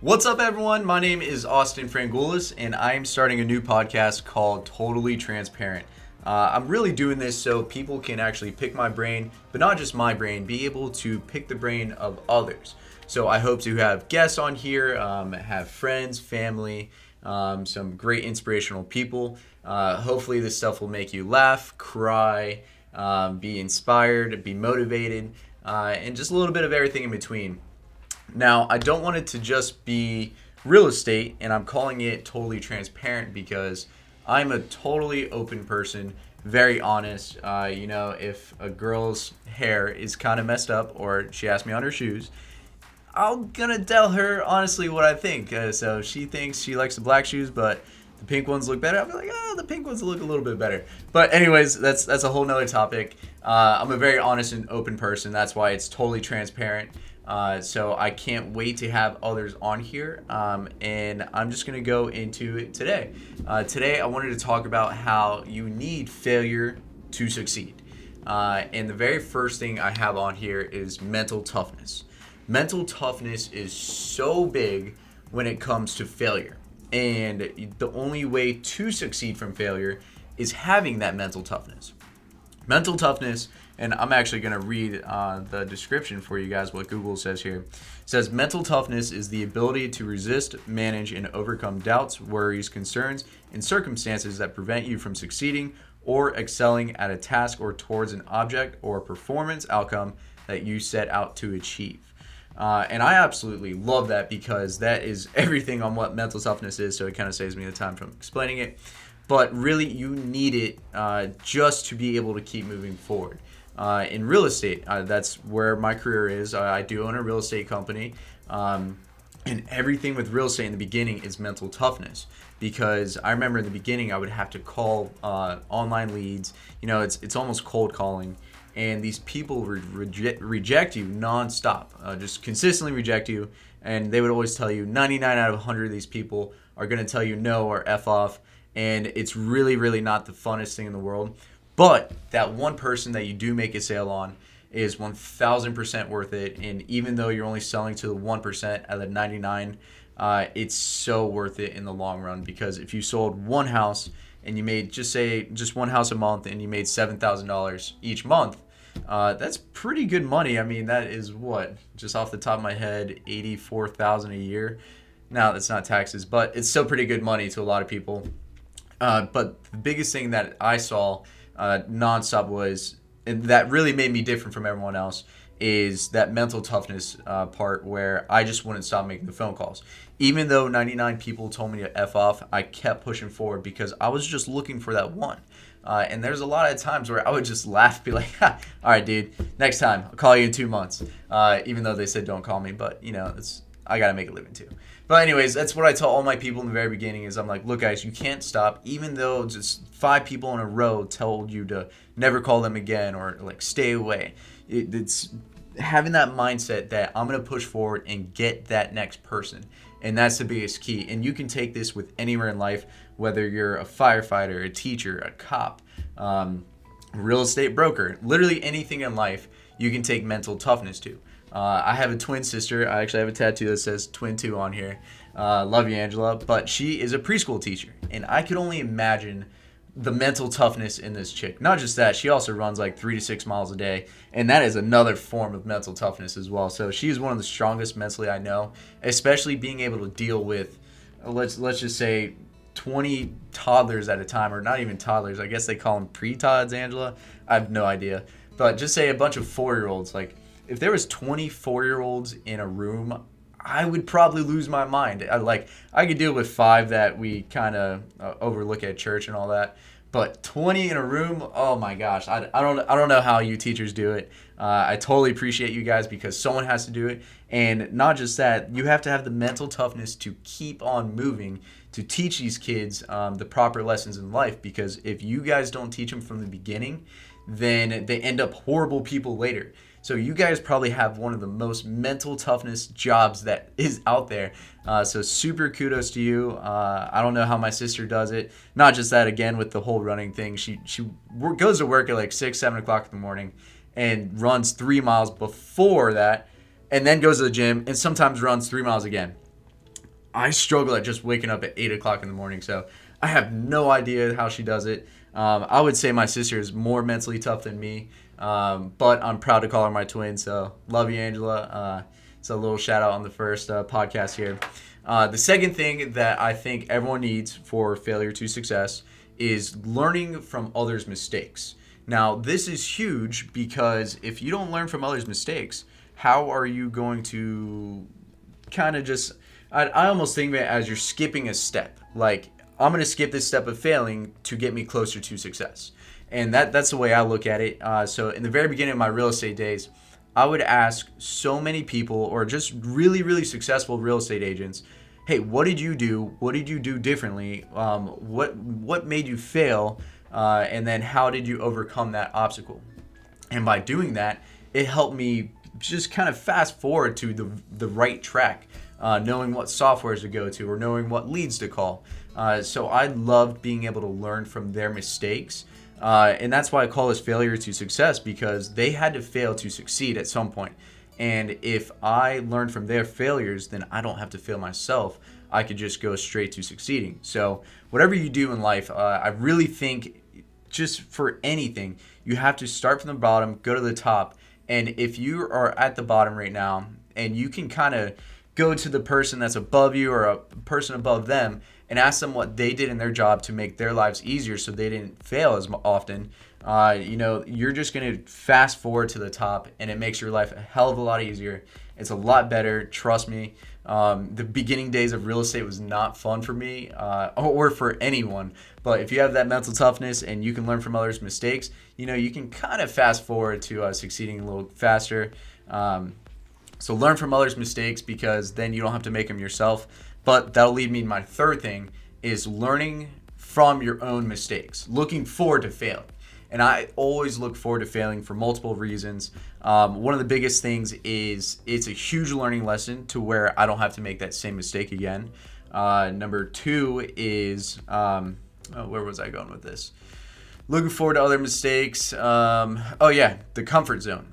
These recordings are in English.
What's up, everyone? My name is Austin Frangoules, and I'm starting a new podcast called Totally Transparent. I'm really doing this so people can actually pick my brain, but not just my brain, be able to pick the brain of others. So I hope to have guests on here, have friends, family, some great inspirational people. Hopefully this stuff will make you laugh, cry, be inspired, be motivated, and just a little bit of everything in between. Now, I don't want it to just be real estate, and I'm calling it Totally Transparent because I'm a totally open person, very honest. If a girl's hair is kind of messed up or she asks me on her shoes, I'm gonna tell her honestly what I think. So she thinks she likes the black shoes, but the pink ones look better. I'll be like, the pink ones look a little bit better. But anyways, that's a whole nother topic. I'm a very honest and open person. That's why it's totally transparent. So I can't wait to have others on here, and I'm just going to go into it today. Today I wanted to talk about how you need failure to succeed. And the very first thing I have on here is mental toughness. Mental toughness is so big when it comes to failure. And the only way to succeed from failure is having that mental toughness. Mental toughness, and I'm actually going to read the description for you guys, what Google says here. It says, mental toughness is the ability to resist, manage, and overcome doubts, worries, concerns, and circumstances that prevent you from succeeding or excelling at a task or towards an object or performance outcome that you set out to achieve. And I absolutely love that because that is everything on what mental toughness is, so it kind of saves me the time from explaining it. But really, you need it just to be able to keep moving forward. In real estate, that's where my career is. I do own a real estate company. And everything with real estate in the beginning is mental toughness. Because I remember in the beginning, I would have to call online leads. You know, it's almost cold calling. And these people reject you nonstop, just consistently reject you. And they would always tell you 99 out of 100 of these people are going to tell you no or F off. And it's really, really not the funnest thing in the world. But that one person that you do make a sale on is 1,000% worth it. And even though you're only selling to the 1% out of the 99, it's so worth it in the long run. Because if you sold one house and you made, just one house a month and you made $7,000 each month, that's pretty good money. I mean, that is what? Just off the top of my head, $84,000 a year. Now, that's not taxes, but it's still pretty good money to a lot of people. But the biggest thing that I saw nonstop was, and that really made me different from everyone else, is that mental toughness part where I just wouldn't stop making the phone calls. Even though 99 people told me to F off, I kept pushing forward because I was just looking for that one. And there's a lot of times where I would just laugh, be like, all right, dude, next time, I'll call you in 2 months. Even though they said don't call me, but, I got to make a living too. But anyways, that's what I tell all my people in the very beginning is I'm like, look, guys, you can't stop. Even though just 5 people in a row told you to never call them again or like stay away. It's having that mindset that I'm going to push forward and get that next person. And that's the biggest key. And you can take this with anywhere in life, whether you're a firefighter, a teacher, a cop, real estate broker, literally anything in life you can take mental toughness to. I have a twin sister. I actually have a tattoo that says Twin 2 on here. Love you, Angela. But she is a preschool teacher. And I could only imagine the mental toughness in this chick. Not just that, she also runs like 3 to 6 miles a day. And that is another form of mental toughness as well. So she is one of the strongest mentally I know, especially being able to deal with, let's just say, 20 toddlers at a time, or not even toddlers. I guess they call them pre-tots, Angela. I have no idea. But just say a bunch of 4-year-olds, like, if there was 24-year-olds in a room, I would probably lose my mind. I could deal with 5 that we kind of overlook at church and all that, but 20 in a room, oh my gosh, I don't know how you teachers do it. I totally appreciate you guys because someone has to do it, and not just that, you have to have the mental toughness to keep on moving to teach these kids the proper lessons in life. Because if you guys don't teach them from the beginning, then they end up horrible people later. So you guys probably have one of the most mental toughness jobs that is out there. So super kudos to you. I don't know how my sister does it. Not just that, again, with the whole running thing. She goes to work at like 6, 7 o'clock in the morning and runs 3 miles before that, and then goes to the gym and sometimes runs 3 miles again. I struggle at just waking up at 8 o'clock in the morning. So I have no idea how she does it. I would say my sister is more mentally tough than me, but I'm proud to call her my twin. So love you, Angela. It's a little shout out on the first podcast here. The second thing that I think everyone needs for failure to success is learning from others' mistakes. Now, this is huge because if you don't learn from others' mistakes, how are you going to kind of just, I almost think of it as you're skipping a step. Like, I'm going to skip this step of failing to get me closer to success. And that's the way I look at it. So in the very beginning of my real estate days, I would ask so many people, or just really, really successful real estate agents, hey, what did you do? What did you do differently? What made you fail? And then how did you overcome that obstacle? And by doing that, it helped me just kind of fast forward to the right track, knowing what softwares to go to or knowing what leads to call. So I loved being able to learn from their mistakes. And that's why I call this failure to success, because they had to fail to succeed at some point. And if I learn from their failures, then I don't have to fail myself. I could just go straight to succeeding. So whatever you do in life, I really think just for anything, you have to start from the bottom, go to the top. And if you are at the bottom right now and you can kind of go to the person that's above you or a person above them and ask them what they did in their job to make their lives easier so they didn't fail as often, you're just going to fast forward to the top, and it makes your life a hell of a lot easier. It's a lot better. Trust me. The beginning days of real estate was not fun for me or for anyone. But if you have that mental toughness and you can learn from others' mistakes, you can kind of fast forward to succeeding a little faster. So learn from others' mistakes, because then you don't have to make them yourself. But that'll lead me to my third thing, is learning from your own mistakes, looking forward to failing. And I always look forward to failing for multiple reasons. One of the biggest things is it's a huge learning lesson to where I don't have to make that same mistake again. Number two is, where was I going with this? Looking forward to other mistakes. The comfort zone.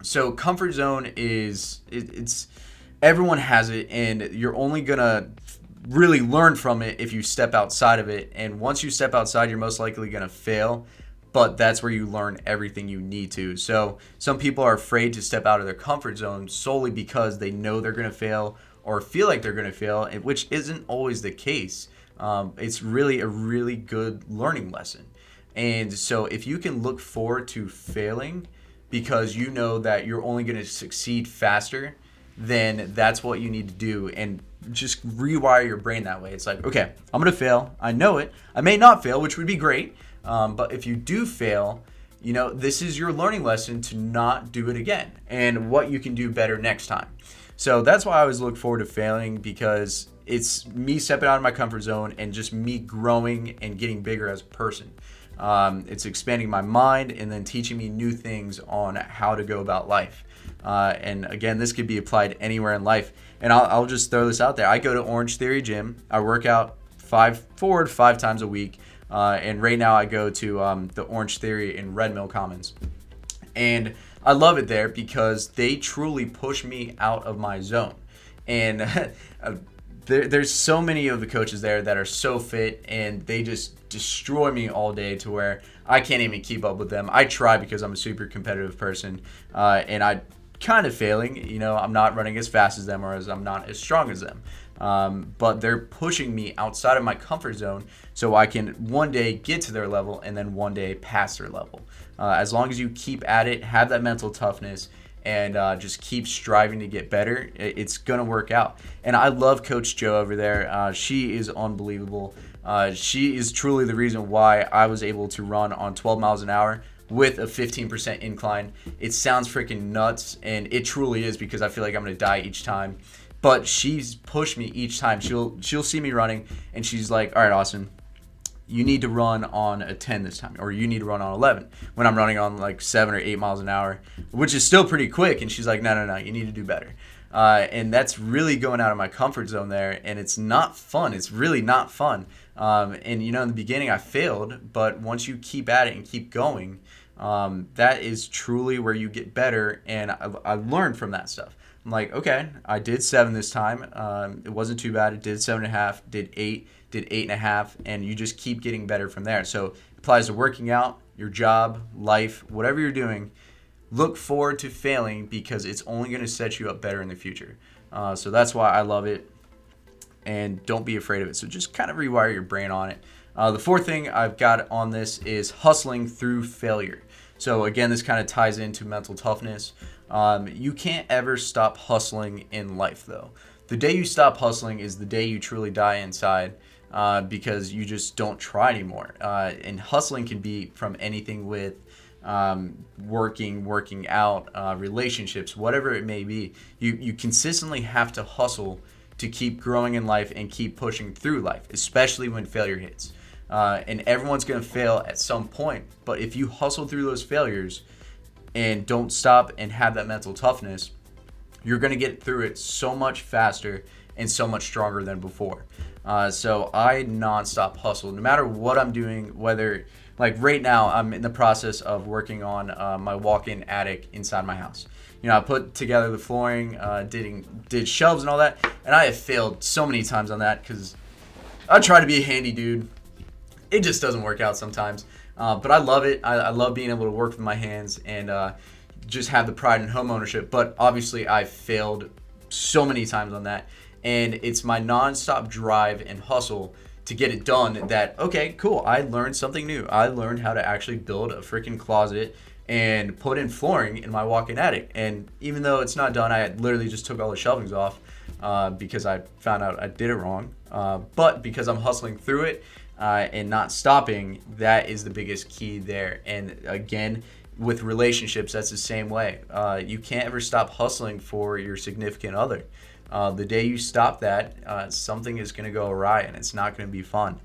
So comfort zone is, it's everyone has it, and you're only going to really learn from it if you step outside of it. And once you step outside, you're most likely going to fail. But that's where you learn everything you need to. So some people are afraid to step out of their comfort zone solely because they know they're going to fail or feel like they're going to fail, which isn't always the case. It's really a really good learning lesson. And so if you can look forward to failing because you know that you're only going to succeed faster, then that's what you need to do. And just rewire your brain that way. It's like, okay, I'm going to fail. I know it. I may not fail, which would be great. But if you do fail, this is your learning lesson to not do it again and what you can do better next time. So that's why I always look forward to failing, because it's me stepping out of my comfort zone and just me growing and getting bigger as a person. It's expanding my mind and then teaching me new things on how to go about life. And again, this could be applied anywhere in life. And I'll just throw this out there. I go to Orange Theory Gym. I work out 4 to 5 times a week. And right now I go to the Orange Theory in Red Mill Commons. And I love it there because they truly push me out of my zone. And there's so many of the coaches there that are so fit, and they just destroy me all day to where I can't even keep up with them. I try because I'm a super competitive person, and I kind of failing. I'm not running as fast as them, or I'm not as strong as them. But they're pushing me outside of my comfort zone so I can one day get to their level and then one day pass their level. As long as you keep at it, have that mental toughness, and just keep striving to get better, it's going to work out. And I love Coach Joe over there. She is unbelievable. She is truly the reason why I was able to run on 12 miles an hour with a 15% incline. It sounds freaking nuts, and it truly is, because I feel like I'm going to die each time. But she's pushed me each time. She'll see me running, and she's like, all right, Austin, you need to run on a 10 this time, or you need to run on 11, when I'm running on like 7 or 8 miles an hour, which is still pretty quick. And she's like, no, you need to do better. And that's really going out of my comfort zone there, and it's not fun. It's really not fun. And, in the beginning I failed, but once you keep at it and keep going, that is truly where you get better, and I learned from that stuff. I'm like, okay, I did 7 this time. It wasn't too bad. It did 7.5, did 8, did 8.5, and you just keep getting better from there. So it applies to working out, your job, life, whatever you're doing. Look forward to failing because it's only going to set you up better in the future. So that's why I love it, and don't be afraid of it. So just kind of rewire your brain on it. The fourth thing I've got on this is hustling through failure. So again, this kind of ties into mental toughness. You can't ever stop hustling in life, though. The day you stop hustling is the day you truly die inside, because you just don't try anymore. And hustling can be from anything with working out, relationships, whatever it may be. You consistently have to hustle to keep growing in life and keep pushing through life, especially when failure hits. And everyone's going to fail at some point. But if you hustle through those failures and don't stop and have that mental toughness, you're going to get through it so much faster and so much stronger than before. So I nonstop hustle, no matter what I'm doing, whether like right now I'm in the process of working on my walk-in attic inside my house. I put together the flooring, did shelves and all that, and I have failed so many times on that because I try to be a handy dude. It just doesn't work out sometimes. But I love it. I love being able to work with my hands and just have the pride in home ownership. But obviously I've failed so many times on that. And it's my nonstop drive and hustle to get it done that, okay, cool, I learned something new. I learned how to actually build a freaking closet and put in flooring in my walk-in attic. And even though it's not done, I literally just took all the shelvings off because I found out I did it wrong. But because I'm hustling through it and not stopping, that is the biggest key there. And again, with relationships, that's the same way. You can't ever stop hustling for your significant other. The day you stop that, something is going to go awry and it's not going to be fun.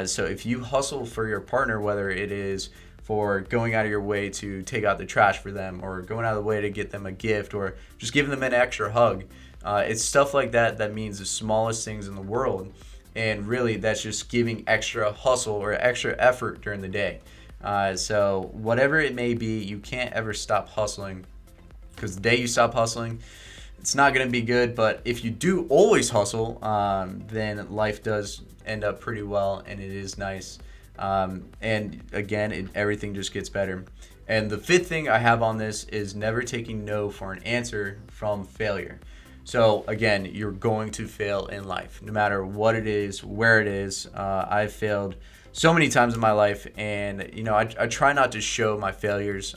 So if you hustle for your partner, whether it is for going out of your way to take out the trash for them or going out of the way to get them a gift or just giving them an extra hug, it's stuff like that that means the smallest things in the world. And really, that's just giving extra hustle or extra effort during the day. So whatever it may be, you can't ever stop hustling because the day you stop hustling, it's not going to be good. But if you do always hustle, then life does end up pretty well and it is nice. And again, everything just gets better. And the fifth thing I have on this is never taking no for an answer from failure. So again, you're going to fail in life, no matter what it is, where it is. I've failed so many times in my life, and I try not to show my failures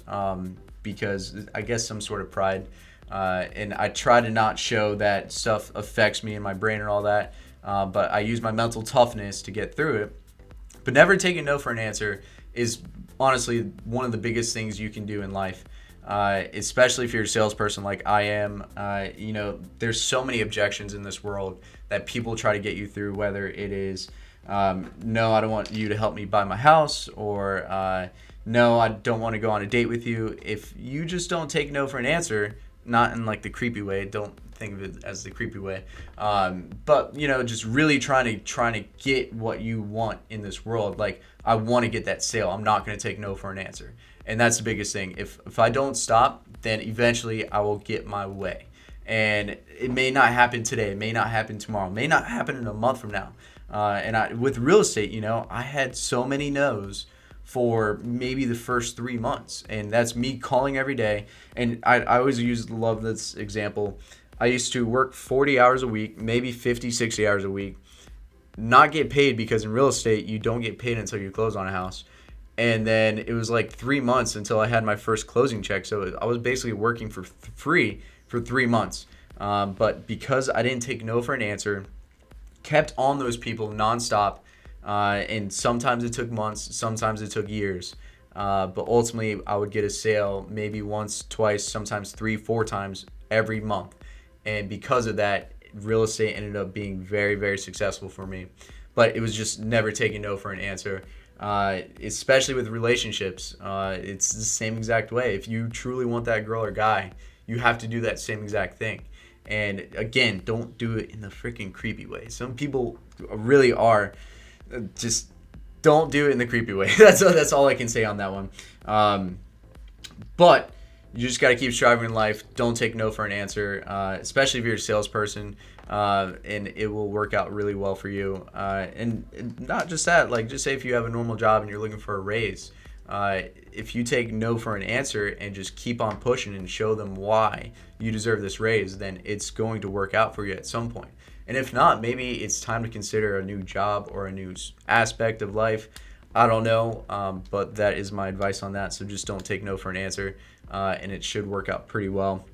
because I guess some sort of pride. And I try to not show that stuff affects me and my brain and all that. But I use my mental toughness to get through it. But never taking no for an answer is honestly one of the biggest things you can do in life. Especially if you're a salesperson like I am. There's so many objections in this world that people try to get you through, whether it is, no, I don't want you to help me buy my house, or no, I don't want to go on a date with you. If you just don't take no for an answer, not in like the creepy way, don't think of it as the creepy way, but just really trying to get what you want in this world. Like, I want to get that sale. I'm not going to take no for an answer. And that's the biggest thing. If I don't stop, then eventually I will get my way. And it may not happen today. It may not happen tomorrow. It may not happen in a month from now. With real estate, I had so many no's for maybe the first 3 months. And that's me calling every day. And I always love this example. I used to work 40 hours a week, maybe 50, 60 hours a week, not get paid, because in real estate, you don't get paid until you close on a house. And then it was like 3 months until I had my first closing check. So I was basically working for free for 3 months. But because I didn't take no for an answer, kept on those people nonstop, and sometimes it took months, sometimes it took years. But ultimately, I would get a sale maybe once, twice, sometimes 3, 4 times every month. And because of that, real estate ended up being very, very successful for me. But it was just never taking no for an answer. Especially with relationships, it's the same exact way. If you truly want that girl or guy, you have to do that same exact thing. And again, don't do it in the freaking creepy way. Some people really are. Just don't do it in the creepy way. That's all I can say on that one. But you just got to keep striving in life. Don't take no for an answer, especially if you're a salesperson, and it will work out really well for you. And not just that, like just say if you have a normal job and you're looking for a raise, if you take no for an answer and just keep on pushing and show them why you deserve this raise, then it's going to work out for you at some point. And if not, maybe it's time to consider a new job or a new aspect of life. I don't know, but that is my advice on that. So just don't take no for an answer, and it should work out pretty well.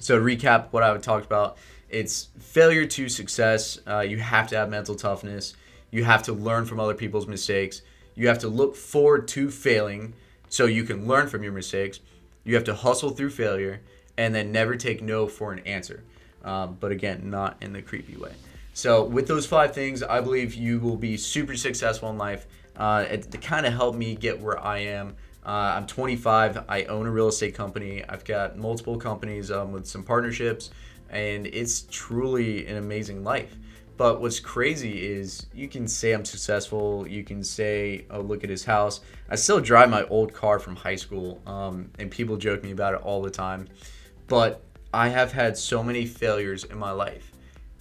So to recap what I would talk about, it's failure to success. You have to have mental toughness. You have to learn from other people's mistakes. You have to look forward to failing so you can learn from your mistakes. You have to hustle through failure and then never take no for an answer. But again, not in the creepy way. So with those 5 things, I believe you will be super successful in life. It kind of helped me get where I am. I'm 25. I own a real estate company. I've got multiple companies with some partnerships, and it's truly an amazing life. But what's crazy is you can say I'm successful. You can say, oh, look at his house. I still drive my old car from high school, and people joke me about it all the time. But I have had so many failures in my life.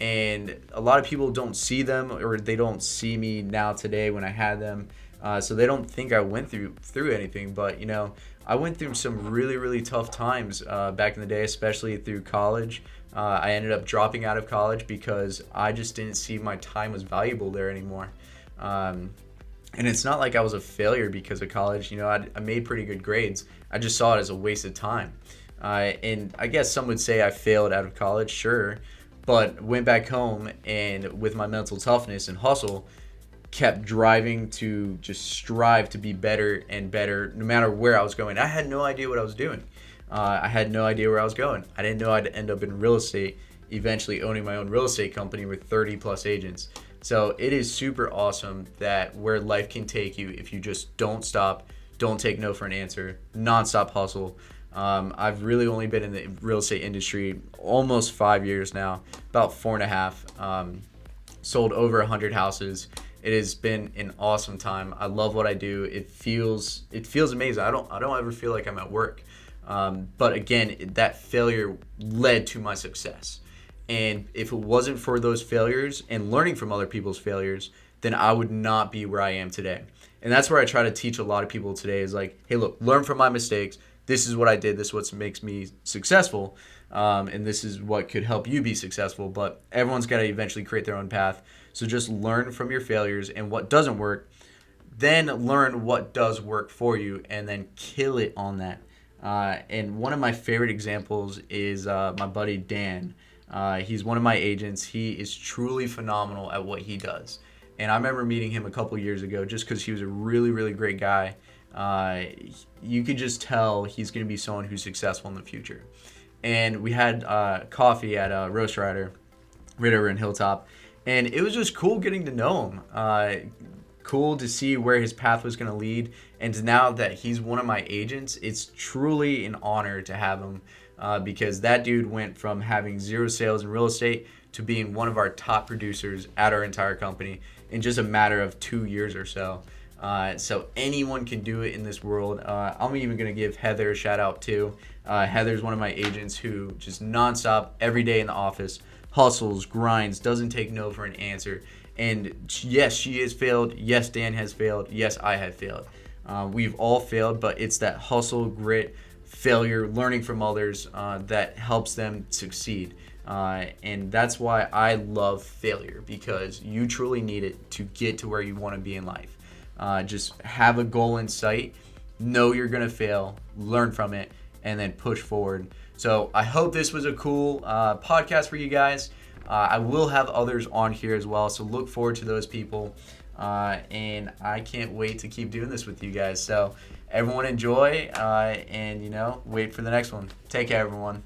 And a lot of people don't see them, or they don't see me now today when I had them. So they don't think I went through anything. But, you know, I went through some really, really tough times back in the day, especially through college. I ended up dropping out of college because I just didn't see my time was valuable there anymore. And it's not like I was a failure because of college. You know, I made pretty good grades. I just saw it as a waste of time. And I guess some would say I failed out of college, sure. But went back home and with my mental toughness and hustle, kept driving to just strive to be better and better no matter where I was going. I had no idea what I was doing. I had no idea where I was going. I didn't know I'd end up in real estate, eventually owning my own real estate company with 30 plus agents. So it is super awesome that where life can take you if you just don't stop, don't take no for an answer, nonstop hustle. I've really only been in the real estate industry almost 5 years now, about 4.5. Sold over 100 houses. It has been an awesome time. I love what I do. It feels amazing. I don't ever feel like I'm at work. But again, that failure led to my success. And if it wasn't for those failures and learning from other people's failures, then I would not be where I am today. And that's where I try to teach a lot of people today is like, hey, look, learn from my mistakes. This is what I did. This is what makes me successful. And this is what could help you be successful. But everyone's got to eventually create their own path. So just learn from your failures and what doesn't work. Then learn what does work for you and then kill it on that. And one of my favorite examples is my buddy Dan. He's one of my agents. He is truly phenomenal at what he does. And I remember meeting him a couple years ago just because he was a really, really great guy. You could just tell he's going to be someone who's successful in the future. And we had coffee at Roast Rider right over in Hilltop. And it was just cool getting to know him. Cool to see where his path was going to lead. And now that he's one of my agents, it's truly an honor to have him because that dude went from having 0 sales in real estate to being one of our top producers at our entire company in just a matter of 2 years or so. So anyone can do it in this world. I'm even going to give Heather a shout out too. Heather's one of my agents who just nonstop every day in the office, hustles, grinds, doesn't take no for an answer. And yes, she has failed. Yes, Dan has failed. Yes, I have failed. We've all failed, but it's that hustle, grit, failure, learning from others that helps them succeed. And that's why I love failure because you truly need it to get to where you want to be in life. Just have a goal in sight, know you're going to fail, learn from it, and then push forward. So I hope this was a cool podcast for you guys. I will have others on here as well, so look forward to those people. And I can't wait to keep doing this with you guys. So everyone enjoy and, wait for the next one. Take care, everyone.